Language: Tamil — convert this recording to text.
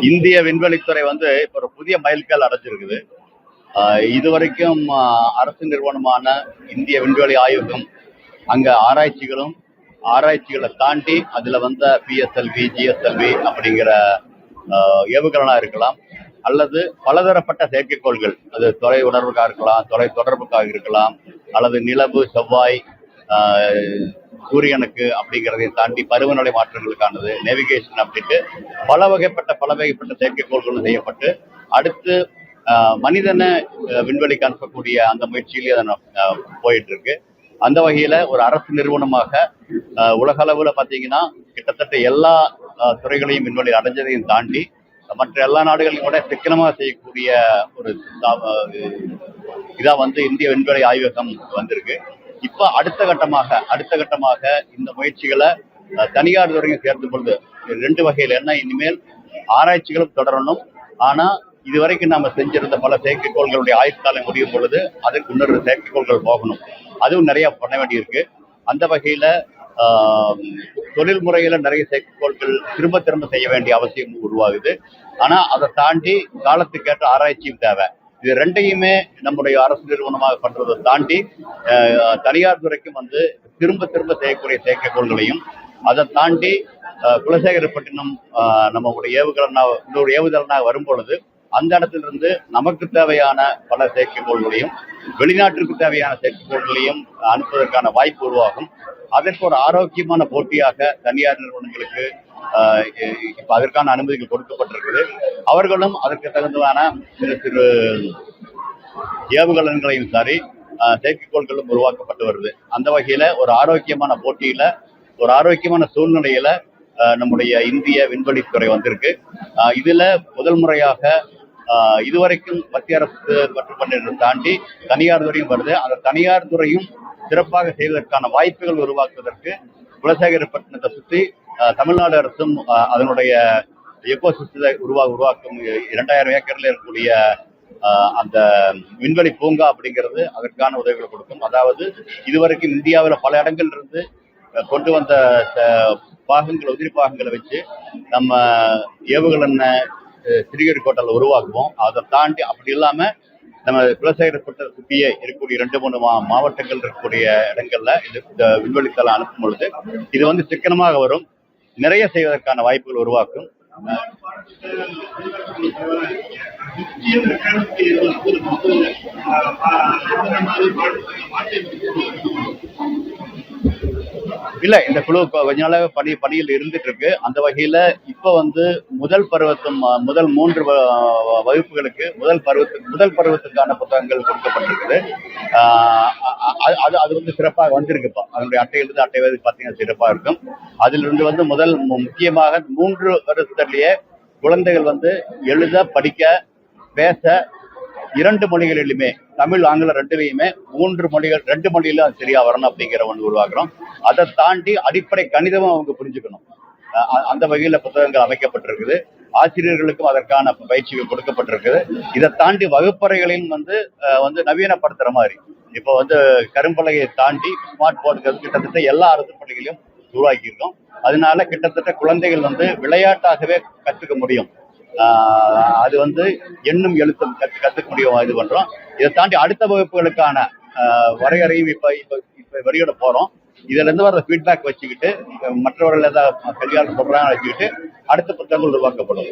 இந்திய விண்வெளித்துறை வந்து இப்போ ஒரு புதிய மைல்கல் அடைஞ்சிருக்குது. இதுவரைக்கும் அரசு நிறுவனமான இந்திய விண்வெளி ஆய்வகம் அங்க ஆராய்ச்சிகளை தாண்டி அதுல வந்த பிஎஸ்எல்வி, ஜிஎஸ்எல்வி அப்படிங்கிற ஏவுகணா இருக்கலாம், அல்லது பலதரப்பட்ட செயற்கைக்கோள்கள், அது தொலை உணர்வுக்காக இருக்கலாம், தொலை தொடர்புக்காக இருக்கலாம், அல்லது நிலவு, செவ்வாய், சூரியனுக்கு அப்படிங்கிறதையும் தாண்டி பருவநிலை மாற்றங்களுக்கானது, நேவிகேஷன் அப்படின்ட்டு பல வகைப்பட்ட செயற்கைக்கோள்களும் செய்யப்பட்டு அடுத்து மனிதனை விண்வெளிக்கு அனுப்பக்கூடிய அந்த முயற்சியிலேயே அதை போயிட்டு இருக்கு. அந்த வகையில ஒரு அரசு நிறுவனமாக உலக அளவுல பாத்தீங்கன்னா கிட்டத்தட்ட எல்லா துறைகளையும் விண்வெளி அடைஞ்சதையும் தாண்டி மற்ற எல்லா நாடுகளையும் கூட சிக்கனமாக செய்யக்கூடிய ஒரு இதா வந்து இந்திய விண்வெளி ஆய்வகம் வந்திருக்கு. இப்ப அடுத்த கட்டமாக இந்த முயற்சிகளை தனியார் துறையும் சேர்த்து பொழுது ரெண்டு வகையில் என்ன, இனிமேல் ஆராய்ச்சிகளும் தொடரணும். ஆனா இதுவரைக்கும் நாம செஞ்சிருந்த பல செயற்கைக்கோள்களுடைய ஆயுட்காலம் முடியும் பொழுது அதற்கு இன்னொரு செயற்கைக்கோள்கள் போகணும், அதுவும் நிறைய பண்ண வேண்டியிருக்கு. அந்த வகையில தொழில் முறையில நிறைய செயற்கைக்கோள்கள் திரும்ப செய்ய வேண்டிய அவசியம் உருவாகுது. ஆனா அதை தாண்டி காலத்துக்கேற்ற ஆராய்ச்சியும் தேவை. இது ரெண்டையுமே நம்முடைய அரசு நிறுவனமாக பண்றதை தாண்டி தனியார் துறைக்கும் வந்து திரும்ப செய்யக்கூடிய செயற்கைக்கோள்களையும், அதை தாண்டி குலசேகரப்பட்டினம் நம்முடைய இன்னொரு ஏவுதலனாக வரும் பொழுது அந்த இடத்திலிருந்து நமக்கு தேவையான பல செயற்கைக்கோள்களையும் வெளிநாட்டிற்கு தேவையான செயற்கைக்கோள்களையும் அனுப்புவதற்கான வாய்ப்பு உருவாகும். அதற்கு ஒரு ஆரோக்கியமான போட்டியாக தனியார் நிறுவனங்களுக்கு இப்ப அதற்கான அனுமதிகள் கொடுக்கப்பட்டிருக்குது. அவர்களும் அதற்கு தகுந்ததான சிறு ஏவுகலன்களையும் சரி செயற்கைக்கோள்களும் உருவாக்கப்பட்டு வருது. அந்த வகையில ஒரு ஆரோக்கியமான போட்டியில, ஒரு ஆரோக்கியமான சூழ்நிலையில நம்முடைய இந்திய விண்வெளித்துறை வந்திருக்கு. இதுல முதல் முறையாக இதுவரைக்கும் மத்திய அரசு கட்டுப்பாட்டை தாண்டி தனியார் துறையும் வருது. அந்த தனியார் துறையும் சிறப்பாக செய்வதற்கான வாய்ப்புகள் உருவாக்குவதற்கு குலசேகரப்பட்டினத்தை சுற்றி தமிழ்நாடு அரசும் அதனுடைய எக்கோசிஸ்டத்தை உருவாக்கும் 2000 ஏக்கர்ல இருக்கக்கூடிய அந்த விண்வெளி பூங்கா அப்படிங்கிறது அதற்கான உதவிகளை கொடுக்கும். அதாவது இதுவரைக்கும் இந்தியாவில் பல இடங்கள் இருந்து கொண்டு வந்த உதிரி பாகங்களை வச்சு நம்ம ஏவுகலன் சிறியரிக்கோட்டை உருவாக்குவோம். அதை தாண்டி அப்படி இல்லாம நம்ம குலசேகரப்பட்டினத்தை சுற்றியே இருக்கக்கூடிய 2-3 மாவட்டங்கள் இருக்கக்கூடிய இடங்கள்ல இந்த விண்வெளித்தளம் அனுப்பும் பொழுது இது வந்து சிக்கனமாக வரும், நிறைய செய்வதற்கான வாய்ப்புகள் உருவாக்கும். இல்ல, இந்த குழு கொஞ்ச நாளாக பணியில் இருந்துட்டு இருக்கு. அந்த வகையில இப்ப வந்து முதல் 3 வகுப்புகளுக்கு முதல் பருவத்துக்கான புத்தகங்கள் கொடுக்கப்பட்டிருக்குது. அது வந்து சிறப்பாக வந்திருக்குப்பா. அதனுடைய அட்டையிலிருந்து அட்டை வரை பார்த்தீங்கன்னா சிறப்பாக இருக்கும். அதிலிருந்து வந்து முக்கியமாக 3 வருஷத்திலேயே குழந்தைகள் வந்து எழுத, படிக்க, பேச 2 மொழிகளிலுமே, தமிழ் ஆங்கிலம் 2லையுமே 2 மொழியில சரியா வரணும் அப்படிங்கிற ஒன்று உருவாக்குறோம். அதை தாண்டி அடிப்படை கணிதமும் அவங்க புரிஞ்சுக்கணும். அந்த வகையில புத்தகங்கள் அமைக்கப்பட்டிருக்குது. ஆசிரியர்களுக்கும் அதற்கான பயிற்சிகள் கொடுக்கப்பட்டிருக்குது. இதை தாண்டி வகுப்பறைகளையும் வந்து நவீனப்படுத்துற மாதிரி இப்போ வந்து கரும்பலகையை தாண்டி ஸ்மார்ட் போர்டுகள் கிட்டத்தட்ட எல்லா அரசு பள்ளிகளையும் உருவாக்கி இருக்கோம். அதனால கிட்டத்தட்ட குழந்தைகள் வந்து விளையாட்டாகவே கற்றுக்க முடியும். அது வந்து எண்ணும் எழுத்தும் கத்துக்க முடியும். இது பண்றோம். இதை தாண்டி அடுத்த வகுப்புகளுக்கான வரையறையும் இப்ப வெளியிட போறோம். இதுல இருந்து வர ஃபீட்பேக் வச்சுக்கிட்டு மற்றவர்கள் ஏதாவது கல்வியாளர் சொல்றாங்க வச்சுக்கிட்டு அடுத்த புத்தகங்கள் உருவாக்கப்படும்.